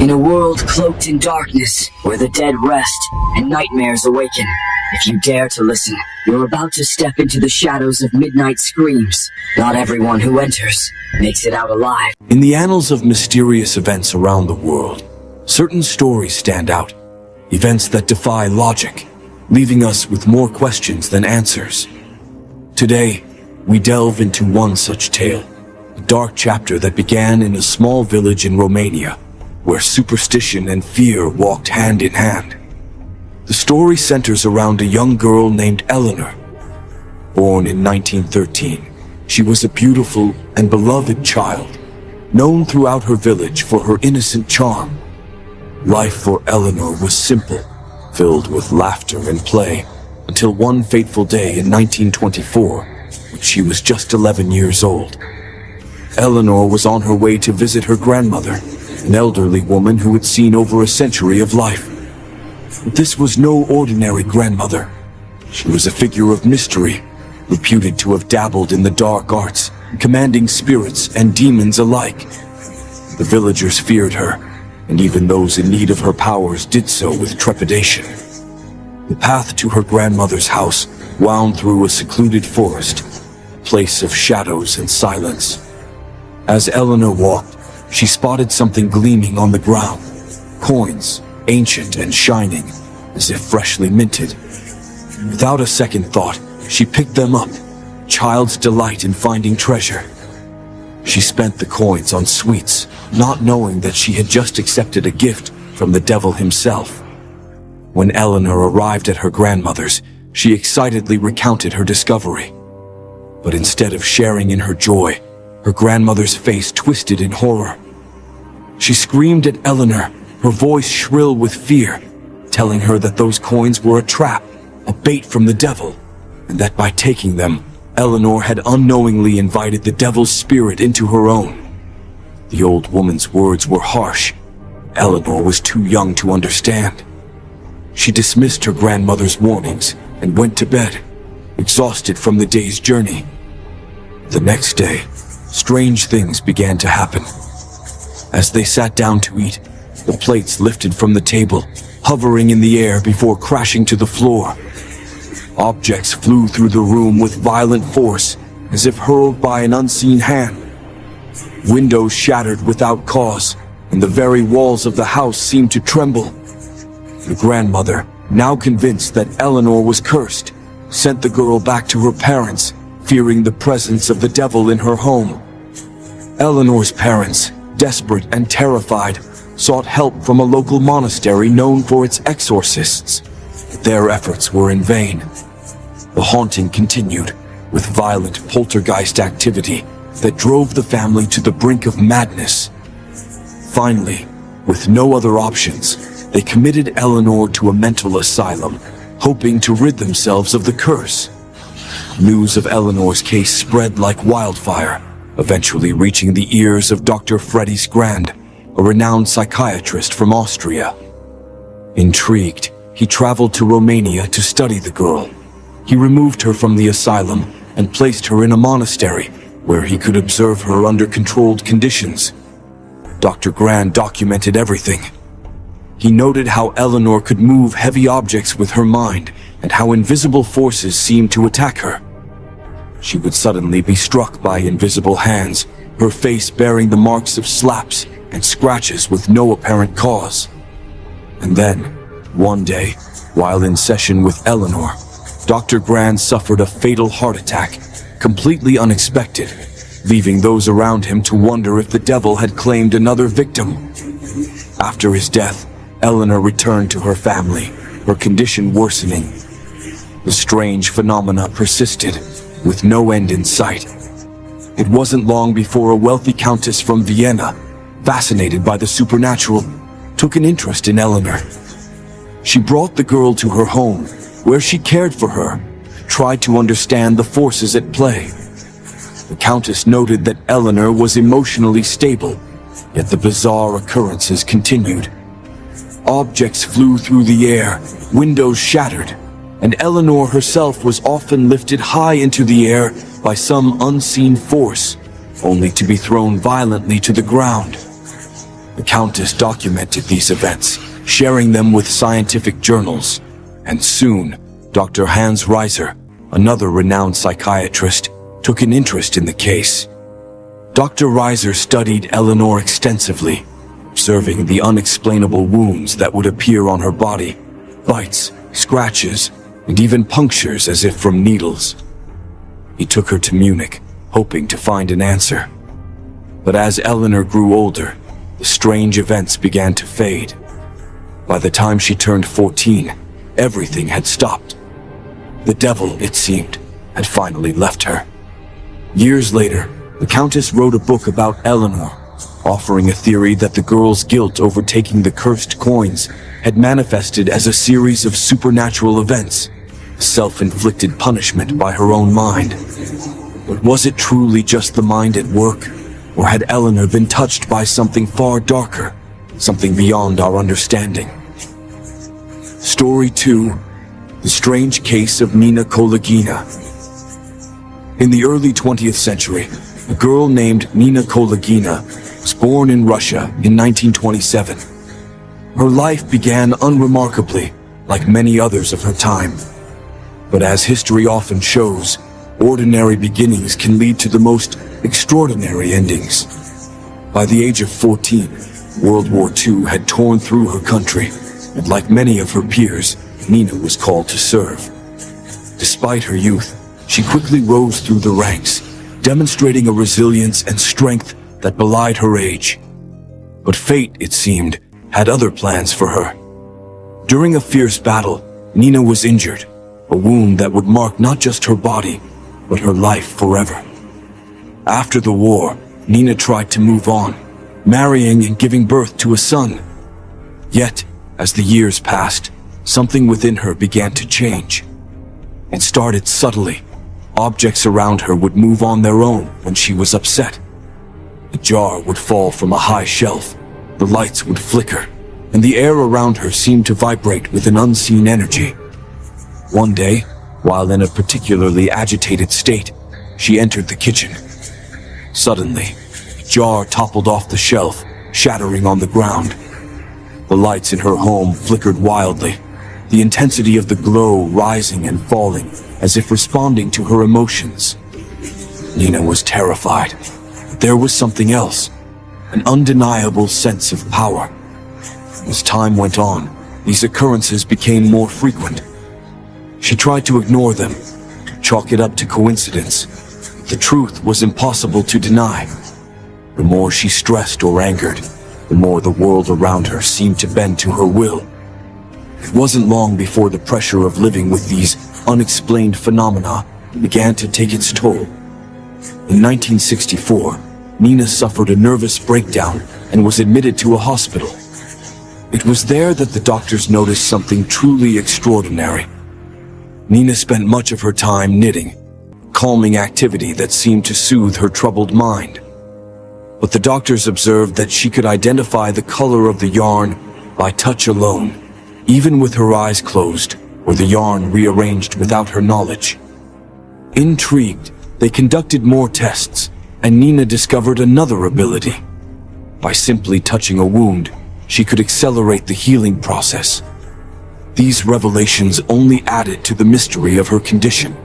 In a world cloaked in darkness, where the dead rest and nightmares awaken, if you dare to listen, you're about to step into the shadows of midnight screams. Not everyone who enters makes it out alive. In the annals of mysterious events around the world, certain stories stand out. Events that defy logic, leaving us with more questions than answers. Today, we delve into one such tale, a dark chapter that began in a small village in Romania, where superstition and fear walked hand in hand. The story centers around a young girl named Eleanor. Born in 1913, she was a beautiful and beloved child, known throughout her village for her innocent charm. Life for Eleanor was simple, filled with laughter and play, until one fateful day in 1924, when she was just 11 years old. Eleanor was on her way to visit her grandmother, an elderly woman who had seen over a century of life. But this was no ordinary grandmother. She was a figure of mystery, reputed to have dabbled in the dark arts, commanding spirits and demons alike. The villagers feared her, and even those in need of her powers did so with trepidation. The path to her grandmother's house wound through a secluded forest, a place of shadows and silence. As Eleanor walked, she spotted something gleaming on the ground. Coins, ancient and shining, as if freshly minted. Without a second thought, she picked them up, child's delight in finding treasure. She spent the coins on sweets, not knowing that she had just accepted a gift from the devil himself. When Eleanor arrived at her grandmother's, she excitedly recounted her discovery. But instead of sharing in her joy, her grandmother's face twisted in horror. She screamed at Eleanor, her voice shrill with fear, telling her that those coins were a trap, a bait from the devil, and that by taking them, Eleanor had unknowingly invited the devil's spirit into her own. The old woman's words were harsh. Eleanor was too young to understand. She dismissed her grandmother's warnings and went to bed, exhausted from the day's journey. The next day, strange things began to happen. As they sat down to eat, the plates lifted from the table, hovering in the air before crashing to the floor. Objects flew through the room with violent force, as if hurled by an unseen hand. Windows shattered without cause, and the very walls of the house seemed to tremble. The grandmother, now convinced that Eleanor was cursed, sent the girl back to her parents, fearing the presence of the devil in her home. Eleanor's parents, desperate and terrified, sought help from a local monastery known for its exorcists. Their efforts were in vain. The haunting continued, with violent poltergeist activity that drove the family to the brink of madness. Finally, with no other options, they committed Eleanor to a mental asylum, hoping to rid themselves of the curse. News of Eleanor's case spread like wildfire, eventually reaching the ears of Dr. Freddy Grand, a renowned psychiatrist from Austria. Intrigued, he traveled to Romania to study the girl. He removed her from the asylum and placed her in a monastery, where he could observe her under controlled conditions. Dr. Grand documented everything. He noted how Eleanor could move heavy objects with her mind, and how invisible forces seemed to attack her. She would suddenly be struck by invisible hands, her face bearing the marks of slaps and scratches with no apparent cause. And then, one day, while in session with Eleanor, Dr. Grand suffered a fatal heart attack, completely unexpected, leaving those around him to wonder if the devil had claimed another victim. After his death, Eleanor returned to her family, her condition worsening. The strange phenomena persisted, with no end in sight. It wasn't long before a wealthy countess from Vienna, fascinated by the supernatural, took an interest in Eleanor. She brought the girl to her home, where she cared for her, tried to understand the forces at play. The countess noted that Eleanor was emotionally stable, yet the bizarre occurrences continued. Objects flew through the air, windows shattered, and Eleanor herself was often lifted high into the air by some unseen force, only to be thrown violently to the ground. The Countess documented these events, sharing them with scientific journals, and soon, Dr. Hans Reiser, another renowned psychiatrist, took an interest in the case. Dr. Reiser studied Eleanor extensively, observing the unexplainable wounds that would appear on her body, bites, scratches, and even punctures as if from needles. He took her to Munich, hoping to find an answer. But as Eleanor grew older, the strange events began to fade. By the time she turned 14, everything had stopped. The devil, it seemed, had finally left her. Years later, the Countess wrote a book about Eleanor, offering a theory that the girl's guilt over taking the cursed coins had manifested as a series of supernatural events, self-inflicted punishment by her own mind. But was it truly just the mind at work, or had Eleanor been touched by something far darker, something beyond our understanding? Story 2. The Strange Case of Nina Kolagina. In the early 20th century, a girl named Nina Kolagina was born in Russia in 1927. Her life began unremarkably, like many others of her time. But as history often shows, ordinary beginnings can lead to the most extraordinary endings. By the age of 14, World War II had torn through her country, and like many of her peers, Nina was called to serve. Despite her youth, she quickly rose through the ranks, demonstrating a resilience and strength that belied her age. But fate, it seemed, had other plans for her. During a fierce battle, Nina was injured, a wound that would mark not just her body, but her life forever. After the war, Nina tried to move on, marrying and giving birth to a son. Yet, as the years passed, something within her began to change. It started subtly. Objects around her would move on their own when she was upset. A jar would fall from a high shelf, the lights would flicker, and the air around her seemed to vibrate with an unseen energy. One day, while in a particularly agitated state, she entered the kitchen. Suddenly, a jar toppled off the shelf, shattering on the ground. The lights in her home flickered wildly, the intensity of the glow rising and falling as if responding to her emotions. Nina was terrified, but there was something else, an undeniable sense of power. As time went on, these occurrences became more frequent. She tried to ignore them, to chalk it up to coincidence. The truth was impossible to deny. The more she stressed or angered, the more the world around her seemed to bend to her will. It wasn't long before the pressure of living with these unexplained phenomena began to take its toll. In 1964, Nina suffered a nervous breakdown and was admitted to a hospital. It was there that the doctors noticed something truly extraordinary. Nina spent much of her time knitting, a calming activity that seemed to soothe her troubled mind. But the doctors observed that she could identify the color of the yarn by touch alone, even with her eyes closed or the yarn rearranged without her knowledge. Intrigued, they conducted more tests, and Nina discovered another ability. By simply touching a wound, she could accelerate the healing process. These revelations only added to the mystery of her condition.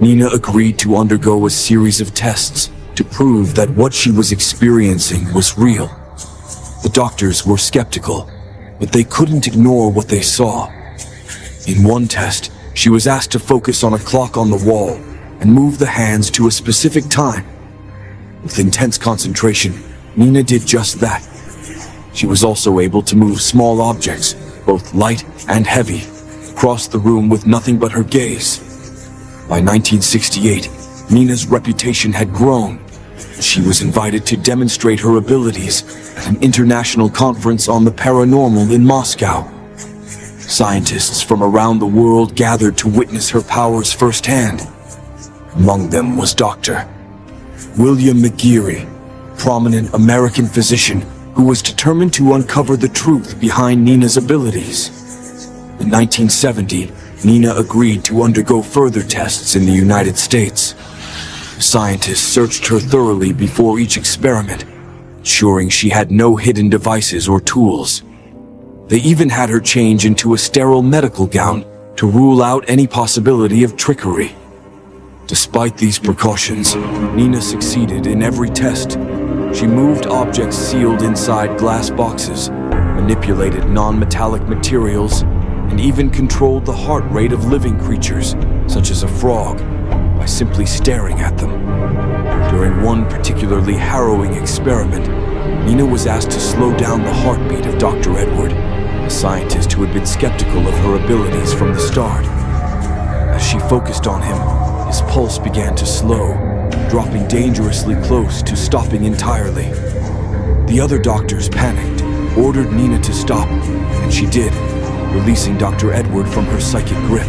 Nina agreed to undergo a series of tests to prove that what she was experiencing was real. The doctors were skeptical, but they couldn't ignore what they saw. In one test, she was asked to focus on a clock on the wall and move the hands to a specific time. With intense concentration, Nina did just that. She was also able to move small objects, both light and heavy, across the room with nothing but her gaze. By 1968, Nina's reputation had grown. She was invited to demonstrate her abilities at an international conference on the paranormal in Moscow. Scientists from around the world gathered to witness her powers firsthand. Among them was Dr. William McGeary, a prominent American physician who was determined to uncover the truth behind Nina's abilities. In 1970, Nina agreed to undergo further tests in the United States. Scientists searched her thoroughly before each experiment, ensuring she had no hidden devices or tools. They even had her change into a sterile medical gown to rule out any possibility of trickery. Despite these precautions, Nina succeeded in every test. She moved objects sealed inside glass boxes, manipulated non-metallic materials, and even controlled the heart rate of living creatures, such as a frog, by simply staring at them. During one particularly harrowing experiment, Nina was asked to slow down the heartbeat of Dr. Edward, a scientist who had been skeptical of her abilities from the start. As she focused on him, his pulse began to slow, dropping dangerously close to stopping entirely. The other doctors panicked, ordered Nina to stop, and she did, releasing Dr. Edward from her psychic grip.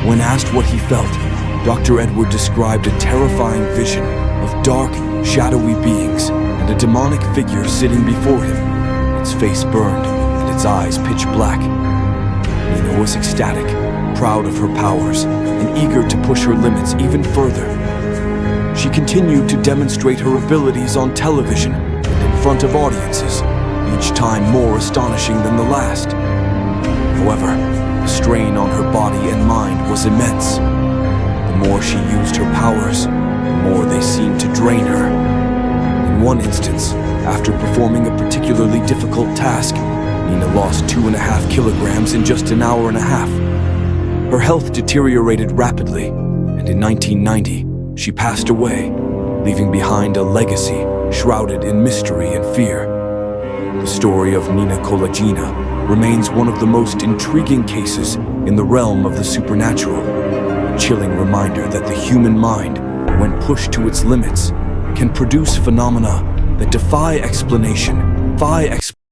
When asked what he felt, Dr. Edward described a terrifying vision of dark, shadowy beings and a demonic figure sitting before him, its face burned and its eyes pitch black. Nina was ecstatic, proud of her powers, and eager to push her limits even further. She continued to demonstrate her abilities on television and in front of audiences, each time more astonishing than the last. However, the strain on her body and mind was immense. The more she used her powers, the more they seemed to drain her. In one instance, after performing a particularly difficult task, Nina lost 2.5 kilograms in just an hour and a half. Her health deteriorated rapidly, and in 1990, she passed away, leaving behind a legacy shrouded in mystery and fear. The story of Nina Kolagina remains one of the most intriguing cases in the realm of the supernatural, a chilling reminder that the human mind, when pushed to its limits, can produce phenomena that defy explanation,